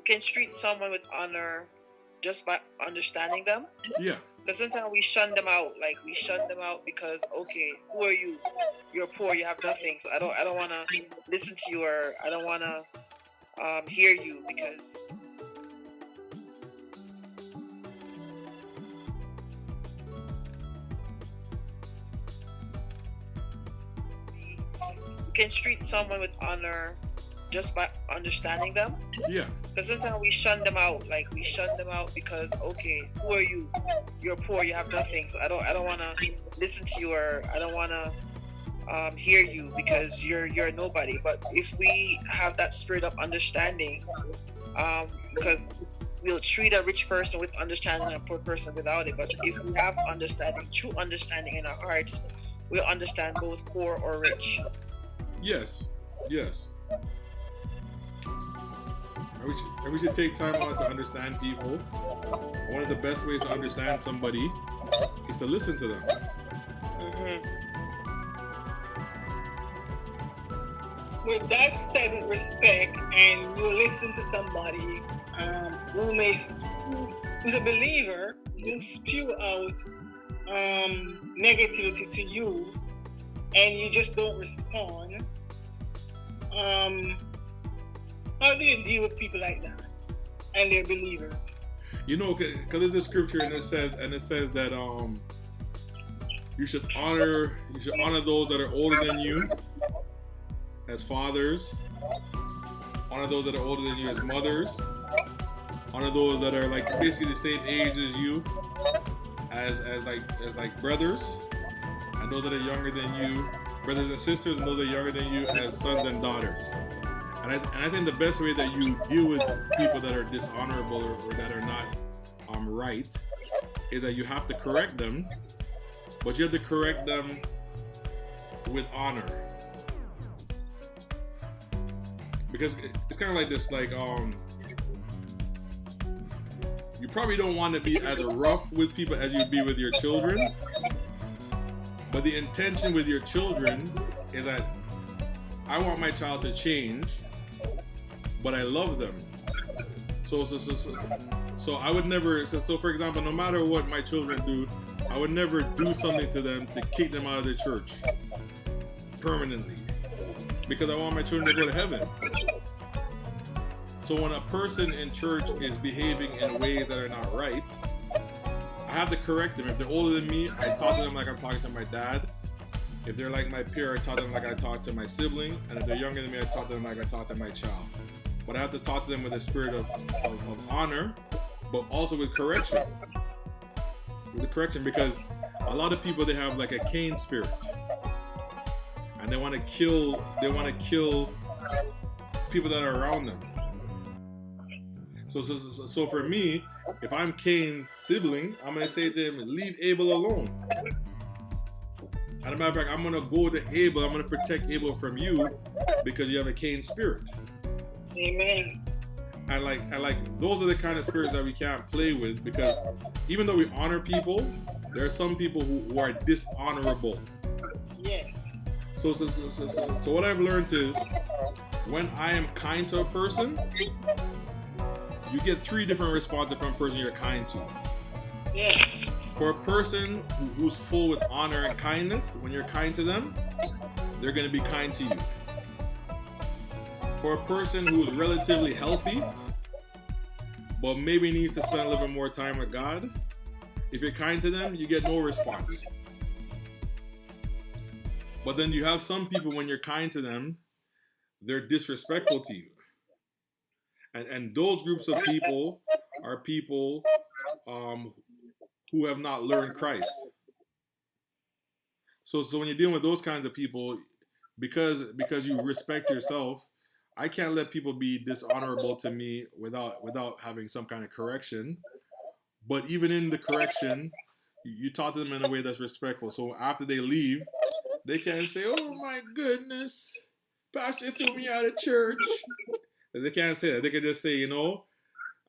can treat someone with honor just by understanding them. Yeah. Because sometimes we shun them out. Like we shun them out because, okay, who are you? You're poor. You have nothing. So I don't want to listen to you, or I don't want to hear you because. You can treat someone with honor just by understanding them. Yeah. Because sometimes we shun them out. Like we shun them out because, okay, who are you? You're poor. You have nothing. So I don't want to listen to you, or I don't want to hear you because you're nobody. But if we have that spirit of understanding, because we'll treat a rich person with understanding and a poor person without it. But if we have understanding, true understanding in our hearts, we'll understand both poor or rich. Yes. Yes. And we should take time out to understand people. One of the best ways to understand somebody is to listen to them. Mm-hmm. With that said, with respect, and you listen to somebody who's a believer, who spew out negativity to you, and you just don't respond. How do you deal with people like that and they're believers? You know, because there's a scripture and it says that you should honor those that are older than you as fathers, honor those that are older than you as mothers, honor those that are like basically the same age as you as brothers, and those that are younger than you, brothers and sisters, and those that are younger than you as sons and daughters. And I think the best way that you deal with people that are dishonorable or that are not right is that you have to correct them, but you have to correct them with honor. Because it's kind of like this, like you probably don't want to be as rough with people as you'd be with your children, but the intention with your children is that I want my child to change, but I love them. So I would never. So for example, no matter what my children do, I would never do something to them to kick them out of the church permanently, because I want my children to go to heaven. So when a person in church is behaving in ways that are not right, I have to correct them. If they're older than me, I talk to them like I'm talking to my dad. If they're like my peer, I talk to them like I talk to my sibling. And if they're younger than me, I talk to them like I talk to my child. But I have to talk to them with a spirit of honor, but also with correction. With the correction, because a lot of people, they have like a Cain spirit, and they want to kill people that are around them. So for me, if I'm Cain's sibling, I'm gonna say to him, leave Abel alone. As a matter of fact, I'm gonna go to Abel. I'm gonna protect Abel from you because you have a Cain spirit. Amen. And like those are the kind of spirits that we can't play with, because even though we honor people, there are some people who are dishonorable. Yes. So what I've learned is, when I am kind to a person, you get 3 different responses from a person you're kind to. Yeah. For a person who's full with honor and kindness, when you're kind to them, they're going to be kind to you. For a person who's relatively healthy, but maybe needs to spend a little bit more time with God, if you're kind to them, you get no response. But then you have some people, when you're kind to them, they're disrespectful to you. And those groups of people are people who have not learned Christ. So when you're dealing with those kinds of people, because you respect yourself, I can't let people be dishonorable to me without having some kind of correction. But even in the correction, you talk to them in a way that's respectful. So after they leave, they can't say, "Oh my goodness, Pastor threw me out of church." They can't say that. They can just say,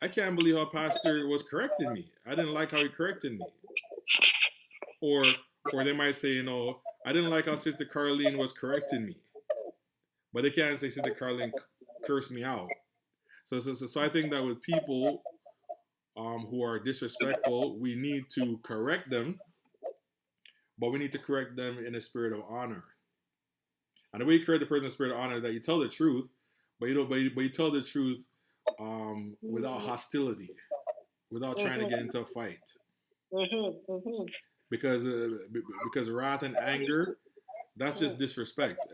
I can't believe how Pastor was correcting me. I didn't like how he corrected me. Or they might say, I didn't like how Sister Carlene was correcting me. But they can't say Sister Carlene cursed me out. So I think that with people who are disrespectful, we need to correct them, but we need to correct them in a spirit of honor. And the way you correct the person in a spirit of honor is that you tell the truth, but you don't. But you tell the truth without hostility, without trying to get into a fight. Because wrath and anger, that's just disrespect,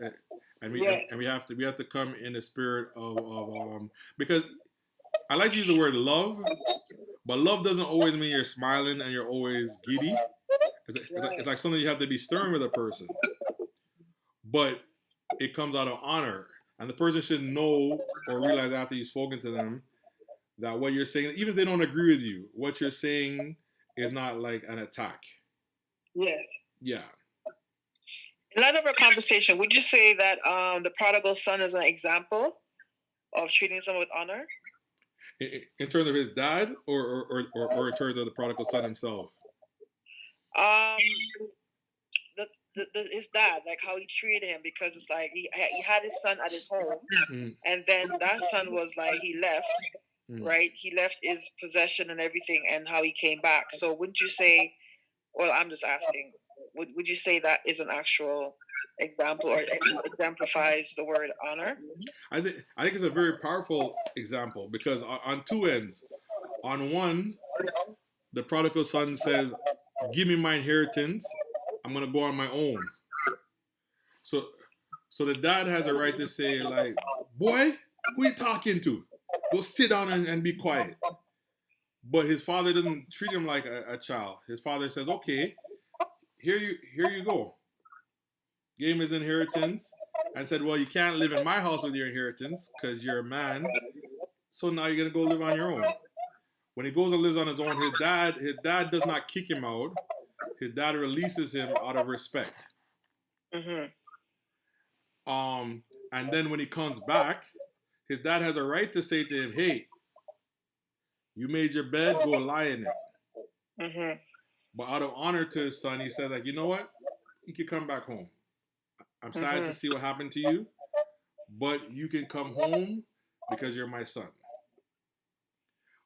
and we have to come in the spirit of because I like to use the word love, but love doesn't always mean you're smiling and you're always giddy. It's like something you have to be stern with a person, but it comes out of honor, and the person should know or realize after you've spoken to them that what you're saying, even if they don't agree with you, what you're saying is not like an attack. Yes. Yeah. In light of our conversation, would you say that the prodigal son is an example of treating someone with honor? In terms of his dad, or in terms of the prodigal son himself? His dad, like how he treated him, because it's like he had his son at his home, and then that son was like he left, right? He left his possession and everything, and how he came back. So wouldn't you say? Well, I'm just asking. Would you say that is an actual example or exemplifies the word honor? I think it's a very powerful example because on two ends, on one, the prodigal son says, "Give me my inheritance. I'm gonna go on my own." So the dad has a right to say, like, "Boy, who you talking to? Go sit down and be quiet." But his father doesn't treat him like a child. His father says, "Okay, here you go." Gave him his inheritance and said, "Well, you can't live in my house with your inheritance because you're a man. So now you're gonna go live on your own." When he goes and lives on his own, his dad does not kick him out. His dad releases him out of respect. And then when he comes back, his dad has a right to say to him, "Hey, you made your bed, go lie in it." But out of honor to his son, he said, like, "You know what? You can come back home. I'm sad to see what happened to you, but you can come home because you're my son."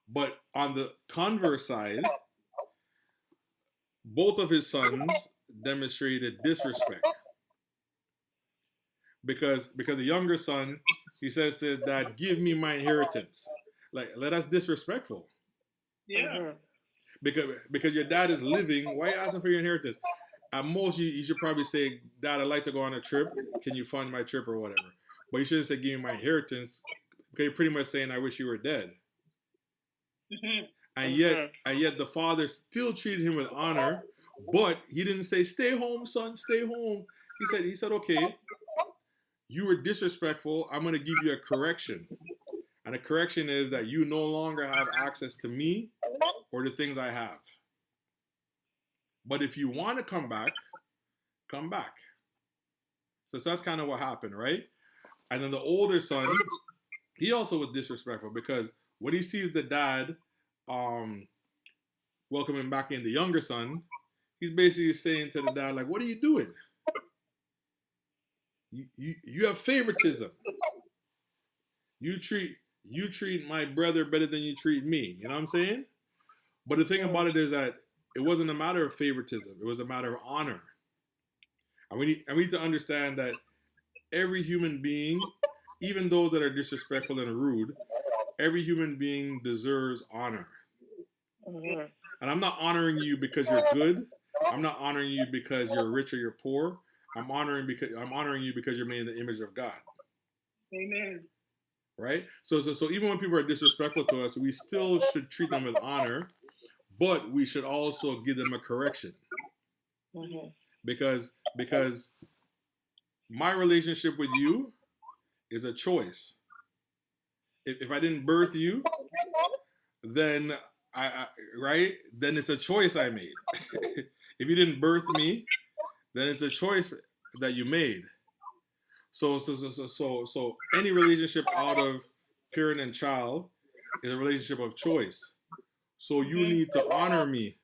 But on the converse side, both of his sons demonstrated disrespect. Because the younger son, he says to his dad, "Give me my inheritance." Like, that's disrespectful. Yeah. Because your dad is living, why are you asking for your inheritance? At most, you should probably say, "Dad, I'd like to go on a trip. Can you fund my trip or whatever?" But you shouldn't say, "Give me my inheritance," because you're pretty much saying, "I wish you were dead." And yet the father still treated him with honor, but he didn't say, "Stay home, son, stay home." He said, "Okay, you were disrespectful. I'm going to give you a correction. And the correction is that you no longer have access to me or the things I have. But if you want to come back, come back." So that's kind of what happened, right? And then the older son, he also was disrespectful because when he sees the dad welcoming back in the younger son, he's basically saying to the dad, like, "What are you doing? You have favoritism. You treat my brother better than you treat me." You know what I'm saying? But the thing about it is that it wasn't a matter of favoritism. It was a matter of honor. And we need to understand that every human being, even those that are disrespectful and rude, every human being deserves honor. And I'm not honoring you because you're good. I'm not honoring you because you're rich or you're poor. I'm honoring you because you're made in the image of God. Amen. Right? So even when people are disrespectful to us, we still should treat them with honor, but we should also give them a correction. Because my relationship with you is a choice. If I didn't birth you, then then it's a choice I made. If you didn't birth me, then it's a choice that you made. So any relationship out of parent and child is a relationship of choice. So you need to honor me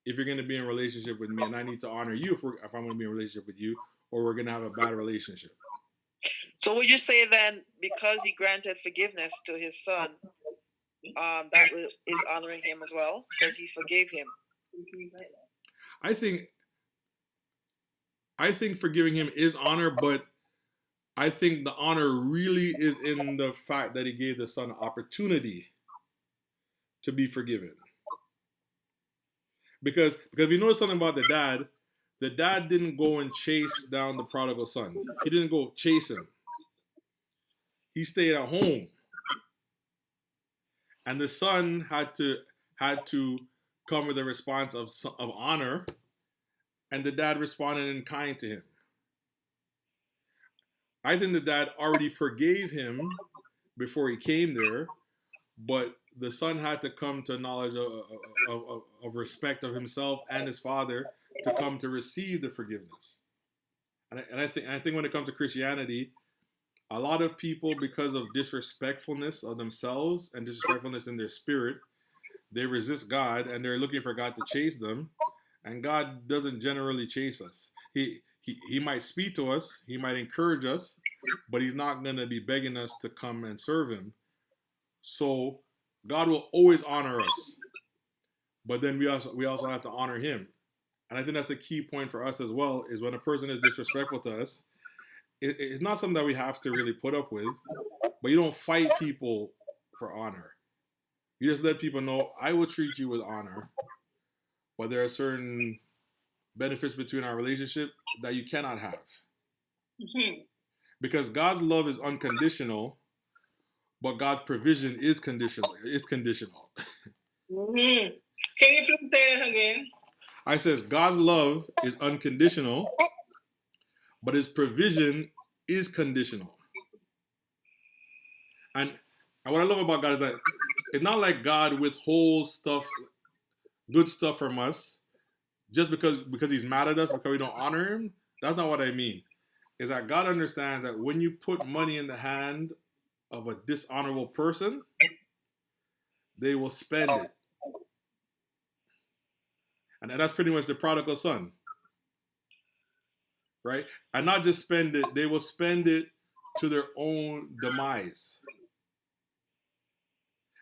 if you're going to be in a relationship with me, and I need to honor you if I'm going to be in a relationship with you, or we're going to have a bad relationship. So would you say then, because he granted forgiveness to his son, that is honoring him as well, because he forgave him? I think forgiving him is honor, but I think the honor really is in the fact that he gave the son an opportunity to be forgiven. Because if you know something about the dad didn't go and chase down the prodigal son. He didn't go chase him. He stayed at home. And the son had to come with a response of honor, and the dad responded in kind to him. I think the dad already forgave him before he came there, but the son had to come to a knowledge of respect of himself and his father to come to receive the forgiveness. And I think when it comes to Christianity, a lot of people, because of disrespectfulness of themselves and disrespectfulness in their spirit, they resist God and they're looking for God to chase them. And God doesn't generally chase us. He might speak to us, he might encourage us, but he's not going to be begging us to come and serve him. So God will always honor us, but then we also have to honor him. And I think that's a key point for us as well, is when a person is disrespectful to us, it's not something that we have to really put up with, but you don't fight people for honor. You just let people know, I will treat you with honor, but there are certain benefits between our relationship that you cannot have. Mm-hmm. Because God's love is unconditional, but God's provision is conditional. It's conditional. Mm-hmm. Can you please say that again? I says God's love is unconditional, but his provision is conditional. And what I love about God is that it's not like God withholds stuff, good stuff from us, just because he's mad at us because we don't honor him. That's not what I mean. Is that God understands that when you put money in the hand of a dishonorable person, they will spend it. And that's pretty much the prodigal son. Right? And not just spend it, they will spend it to their own demise.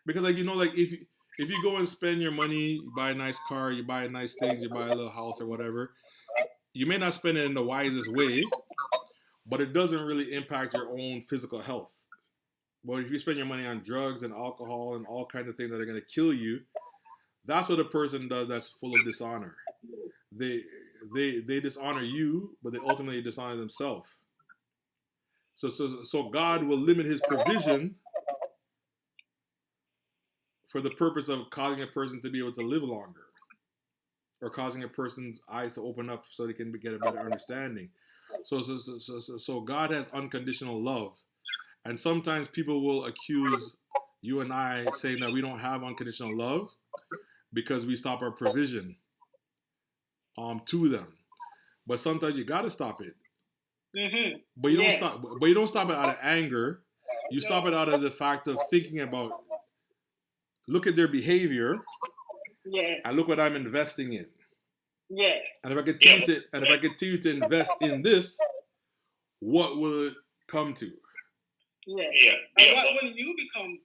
Because if you go and spend your money, you buy a nice car, you buy nice things, you buy a little house or whatever, you may not spend it in the wisest way, but it doesn't really impact your own physical health. But if you spend your money on drugs and alcohol and all kinds of things that are going to kill you, that's what a person does that's full of dishonor. They dishonor you, but they ultimately dishonor themselves. So God will limit his provision for the purpose of causing a person to be able to live longer, or causing a person's eyes to open up so they can get a better understanding. So God has unconditional love. And sometimes people will accuse you and I saying that we don't have unconditional love because we stop our provision to them. But sometimes you got to stop it. Mm-hmm. But you don't stop it out of anger. You stop it out of the fact of thinking about, look at their behavior. Yes. And look what I'm investing in. Yes. And if I continue to invest in this, what will it come to? Yes. Yeah. And what will you become?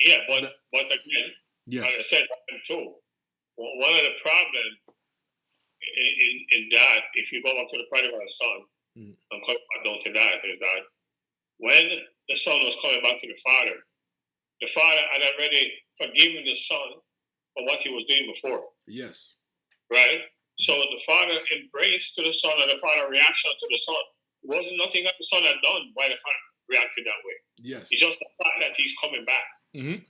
Yeah, but again, yes. Like I said too, one of the problems in that, if you go back to the prodigal son, and come back down to that, is that when the son was coming back to the father had already forgiven the son for what he was doing before. Yes. Right? So the father embraced to the son, and the father reaction to the son. It wasn't nothing that the son had done why the father reacted that way. Yes. It's just the fact that he's coming back. Mm-hmm.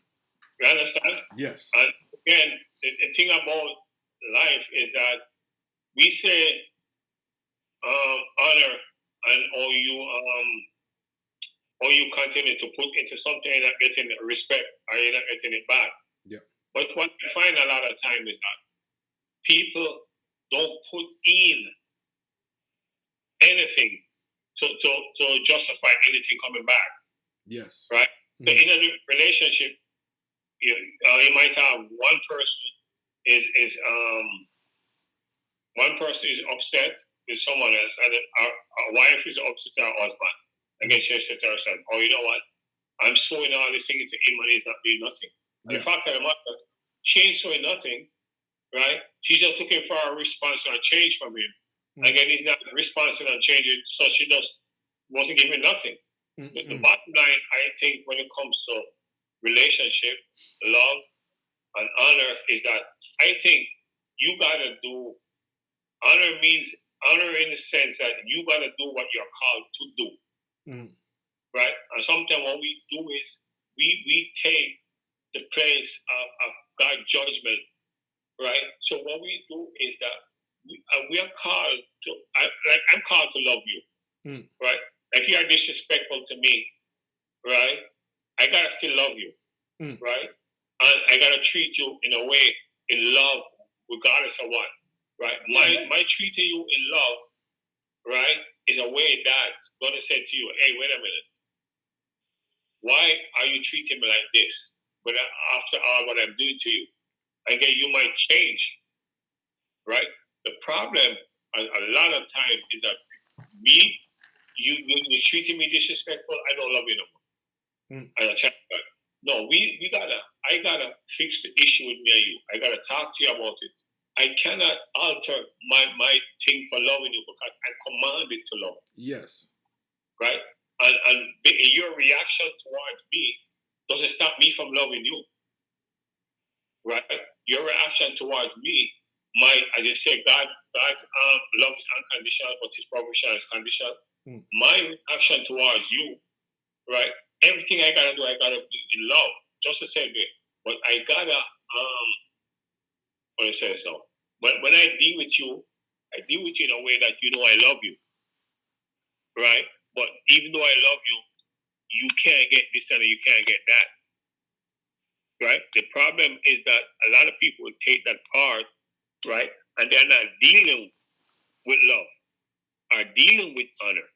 You understand? Yes. And again, the thing about life is that we say honor and or you continue to put into something and not getting respect or you're not getting it back. Yeah. But what I find a lot of time is that people don't put in anything to justify anything coming back. Yes. Right? Mm-hmm. So in a relationship, you might have one person is upset with someone else, and a wife is upset with her husband. And then she said to herself, oh, you know what? I'm sowing all this thing into him and he's not doing nothing. And the fact of the matter, she ain't sowing nothing, right? She's just looking for a response or a change from him. Again, he's not responding and changing, so she just wasn't giving nothing. The bottom line, I think, when it comes to relationship, love, and honor, is that I think you gotta do honor means honor in the sense that you gotta do what you're called to do, right? And sometimes what we do is we take the place of God's judgment, right? So what we do is that we are called to, I'm called to love you, right? If you are disrespectful to me, right, I gotta still love you, right? And I gotta treat you in a way, in love, regardless of what, right? My treating you in love, right, is a way that's gonna say to you, hey, wait a minute, why are you treating me like this? But after all what I'm doing to you, again, you might change, right? The problem a lot of times is that you're treating me disrespectful, I don't love you no more. No, I gotta fix the issue with me and you. I gotta talk to you about it. I cannot alter my thing for loving you because I'm commanded to love you. Yes. Right? And your reaction towards me doesn't stop me from loving you. Right? Your reaction towards me, as I say, God love is unconditional, but his provision is conditional. My reaction towards you, right? Everything I gotta do, I gotta be in love, just the same way. But I gotta, what I say so. But when I deal with you in a way that you know I love you, right? But even though I love you, you can't get this and you can't get that, right? The problem is that a lot of people take that part, right? And they're not dealing with love or dealing with honor,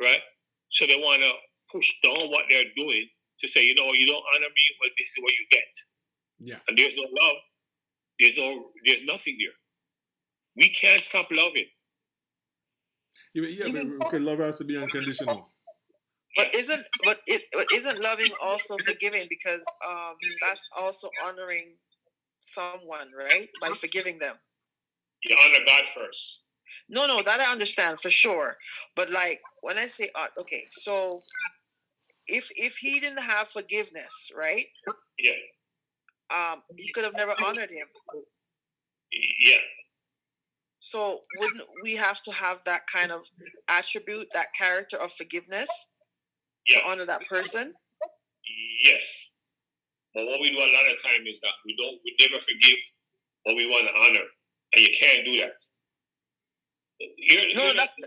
right? So they want to push down what they're doing to say, you know, you don't honor me, well, this is what you get. Yeah. And there's no love. There's nothing there. We can't stop loving. Yeah, but love has to be unconditional. But isn't loving also forgiving? Because that's also honoring someone, right? By forgiving them. You honor God first. No, that I understand for sure. But like when I say, okay, so if he didn't have forgiveness, right? Yeah. He could have never honored him. Yeah. So wouldn't we have to have that kind of attribute, that character of forgiveness to honor that person? Yes. But what we do a lot of time is that we never forgive, but we want to honor, and you can't do that.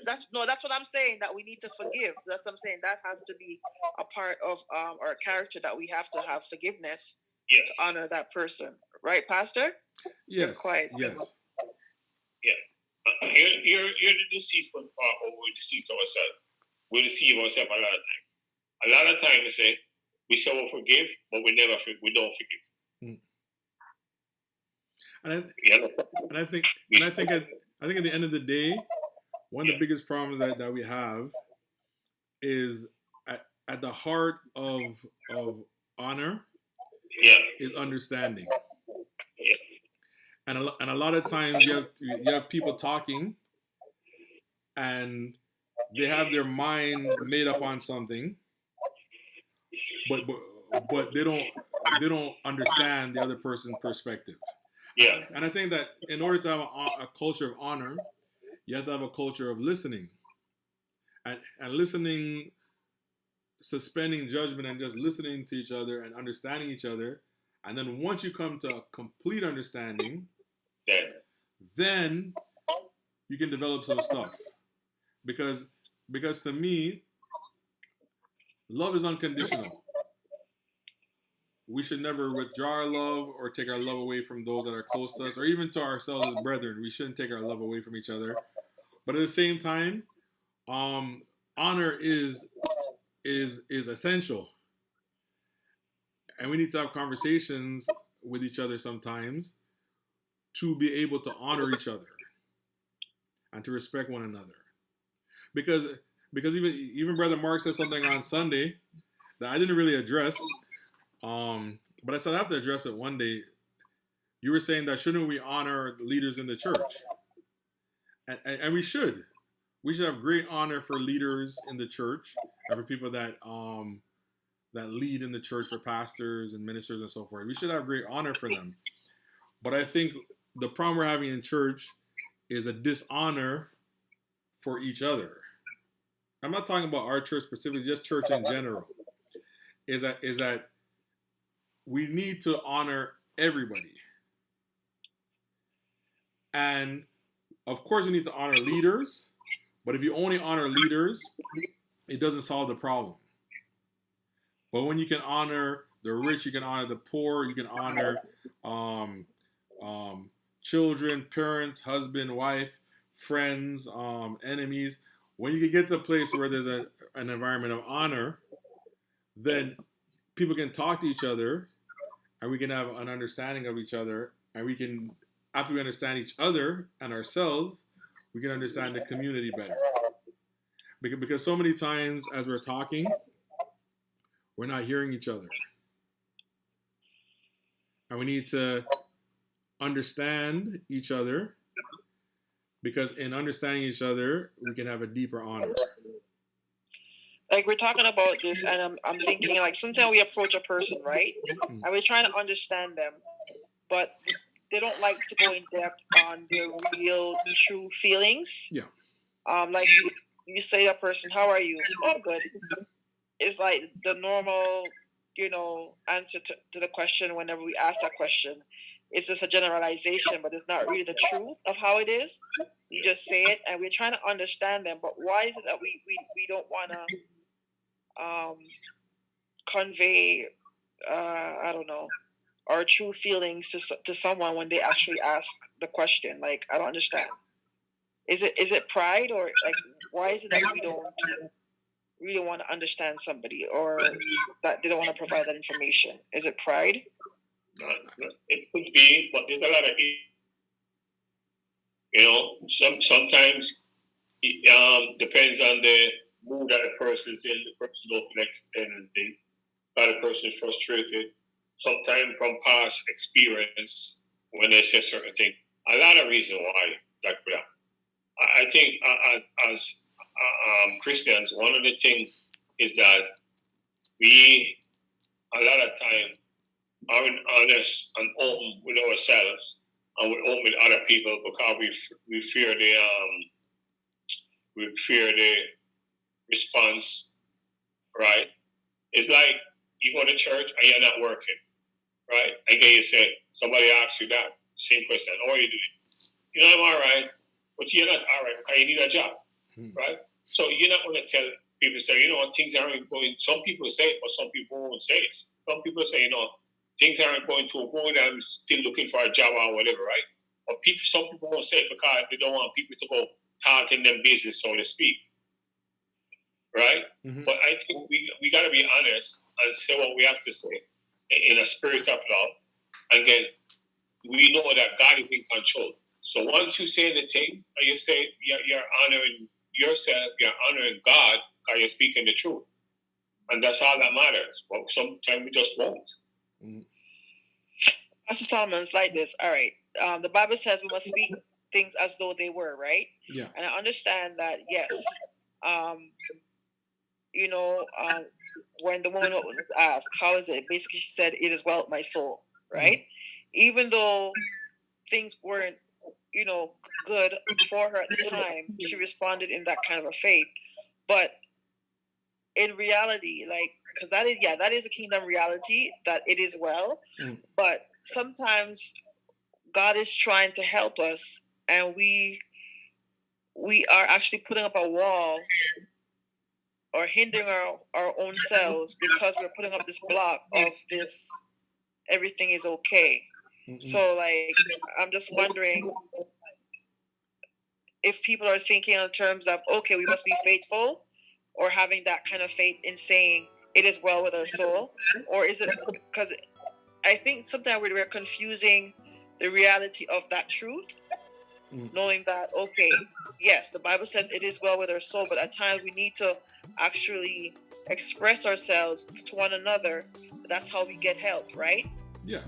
That's what I'm saying, that we need to forgive. That's what I'm saying. That has to be a part of our character, that we have to have forgiveness to honor that person. Right, Pastor? Yes. You're quiet. Yes. Yeah. You're the deceitful part, or we deceive ourselves. We deceive ourselves a lot of time. A lot of time we say we'll forgive, but we don't forgive. I think at the end of the day, one of the biggest problems that we have is at the heart of honor is understanding. And a lot of times you have people talking and they have their mind made up on something, but they don't understand the other person's perspective. Yeah. And I think that in order to have a culture of honor, you have to have a culture of listening. And listening, suspending judgment and just listening to each other and understanding each other. And then once you come to a complete understanding, then you can develop some stuff. Because to me, love is unconditional. We should never withdraw our love or take our love away from those that are close to us, or even to ourselves as brethren. We shouldn't take our love away from each other. But at the same time, honor is essential. And we need to have conversations with each other sometimes to be able to honor each other and to respect one another. Because because even Brother Mark said something on Sunday that I didn't really address, but I said I have to address it one day. You were saying that shouldn't we honor leaders in the church? And we should. We should have great honor for leaders in the church and for people that that lead in the church, for pastors and ministers and so forth. We should have great honor for them. But I think the problem we're having in church is a dishonor for each other. I'm not talking about our church specifically, just church in general. Is that we need to honor everybody. And of course we need to honor leaders, but if you only honor leaders, it doesn't solve the problem. But when you can honor the rich, you can honor the poor, you can honor children, parents, husband, wife, friends, enemies. When you can get to a place where there's an environment of honor, then people can talk to each other, and we can have an understanding of each other, and we can, after we understand each other and ourselves, we can understand the community better. Because so many times as we're talking, we're not hearing each other. And we need to understand each other, because in understanding each other, we can have a deeper honor. Like, we're talking about this, and I'm thinking, like, sometimes we approach a person, right? And we're trying to understand them, but they don't like to go in depth on their real, true feelings. Yeah. Like, you say to a person, how are you? Oh, good. It's like the normal, answer to the question whenever we ask that question. It's just a generalization, but it's not really the truth of how it is. You just say it, and we're trying to understand them. But why is it that we don't want to convey, I don't know, our true feelings to someone when they actually ask the question? Like, I don't understand. Is it pride, or like, why is it that we don't really want to understand somebody, or that they don't want to provide that information? Is it pride? It could be, but there's a lot of, sometimes it depends on the mood that the person's in. The person don't connect to anything. The person is frustrated. Sometimes from past experience, when they say certain things, a lot of reasons why that could happen. I think as Christians, one of the things is that we, a lot of time, aren't honest and open with ourselves and we're open with other people, because we fear the response, right? It's like you go to church and you're not working, right? And then you say, somebody asks you that same question, how are you doing? I'm all right, but you're not all right because you need a job, right? So you're not going to tell people, say, things aren't going. Some people say it, but some people won't say it. Some people say, things aren't going to go, I'm still looking for a job or whatever, right? But some people won't say it because they don't want people to go talk in their business, so to speak, right? Mm-hmm. But I think we got to be honest and say what we have to say in a spirit of love. And then we know that God is in control. So once you say the thing, and you say you're honoring yourself, you're honoring God, because you're speaking the truth. And that's all that matters. But sometimes we just won't. Mm-hmm. Pastor Solomon's like this. All right. The Bible says we must speak things as though they were, right? Yeah. And I understand that, yes. When the woman was asked, how is it? Basically, she said, it is well with my soul, right? Mm-hmm. Even though things weren't, good for her at the time, she responded in that kind of a faith. But in reality, like, because that is a kingdom reality, that it is well. Mm. But sometimes God is trying to help us, and we are actually putting up a wall or hindering our own selves because we're putting up this block of this, everything is okay. Mm-hmm. So, like, I'm just wondering if people are thinking in terms of, okay, we must be faithful, or having that kind of faith in saying it is well with our soul, or is it because I think sometimes we're confusing the reality of that truth, knowing that, okay, yes, the Bible says it is well with our soul, but at times we need to actually express ourselves to one another. That's how we get help, right? Yeah.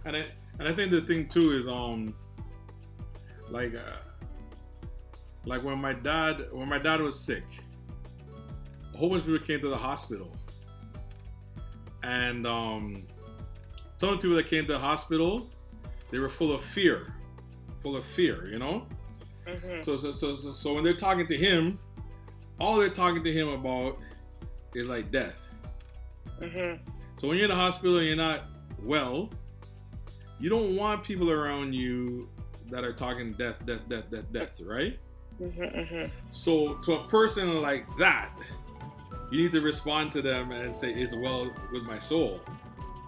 And I think the thing too is like when my dad was sick, a whole bunch of people came to the hospital, and some of the people that came to the hospital, they were full of fear, you know. Mm-hmm. So when they're talking to him, all they're talking to him about is like death. Mm-hmm. So when you're in the hospital and you're not well, you don't want people around you that are talking death, right? Mm-hmm. Mm-hmm. So to a person like that, you need to respond to them and say, "It's well with my soul,"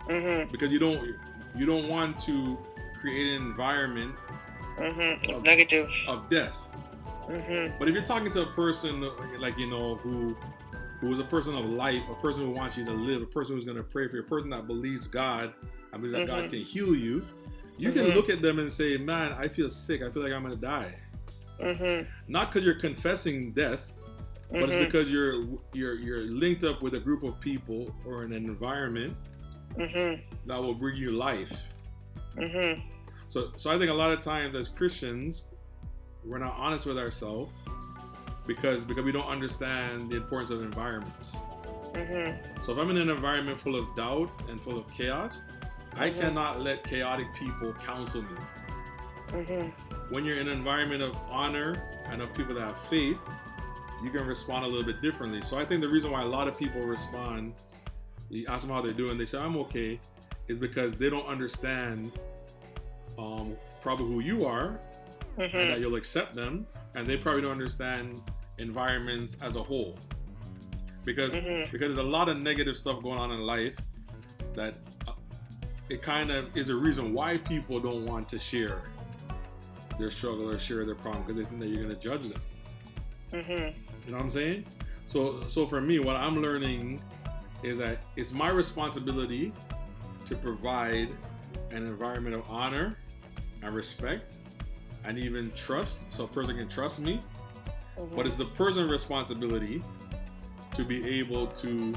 Mm-hmm. because you don't want to create an environment Mm-hmm. Negative of death. Mm-hmm. But if you're talking to a person like, you know, who is a person of life, a person who wants you to live, a person who's going to pray for you, a person that believes God, I believe that God can heal you, you can look at them and say, "Man, I feel sick. I feel like I'm going to die." Mm-hmm. Not because you're confessing death, but it's because you're linked up with a group of people or in an environment that will bring you life. Mm-hmm. So I think a lot of times as Christians, we're not honest with ourselves because we don't understand the importance of environments. Mm-hmm. So if I'm in an environment full of doubt and full of chaos, I cannot let chaotic people counsel me. Mm-hmm. When you're in an environment of honor and of people that have faith, you can respond a little bit differently. So I think the reason why a lot of people respond, you ask them how they're doing, they say, "I'm okay," is because they don't understand probably who you are, and that you'll accept them, and they probably don't understand environments as a whole. Because there's a lot of negative stuff going on in life that it kind of is a reason why people don't want to share their struggle or share their problem, because they think that you're going to judge them. You know what I'm saying? So for me, what I'm learning is that it's my responsibility to provide an environment of honor and respect and even trust, so a person can trust me. But it's the person's responsibility to be able to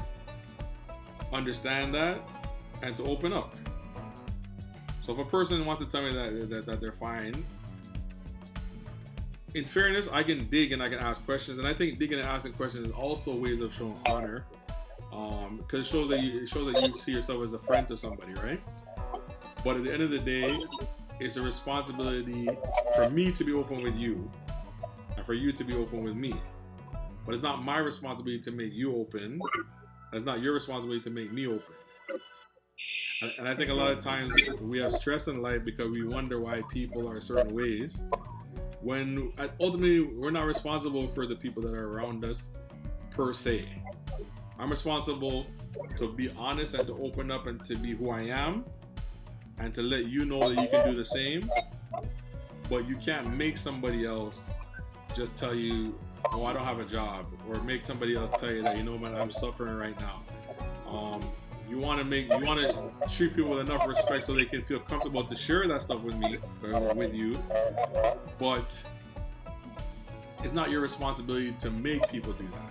understand that and to open up. So if a person wants to tell me that they're fine, in fairness, I can dig and I can ask questions, and I think digging and asking questions is also ways of showing honor, because it shows that you see yourself as a friend to somebody, right? But at the end of the day, it's a responsibility for me to be open with you, and for you to be open with me. But it's not my responsibility to make you open. It's not your responsibility to make me open. And I think a lot of times we have stress in life because we wonder why people are certain ways, when ultimately we're not responsible for the people that are around us per se. I'm responsible to be honest and to open up and to be who I am and to let you know that you can do the same. But you can't make somebody else just tell you, "Oh, I don't have a job," or make somebody else tell you that, "You know, man, I'm suffering right now." You want to treat people with enough respect so they can feel comfortable to share that stuff with me or with you. But it's not your responsibility to make people do that.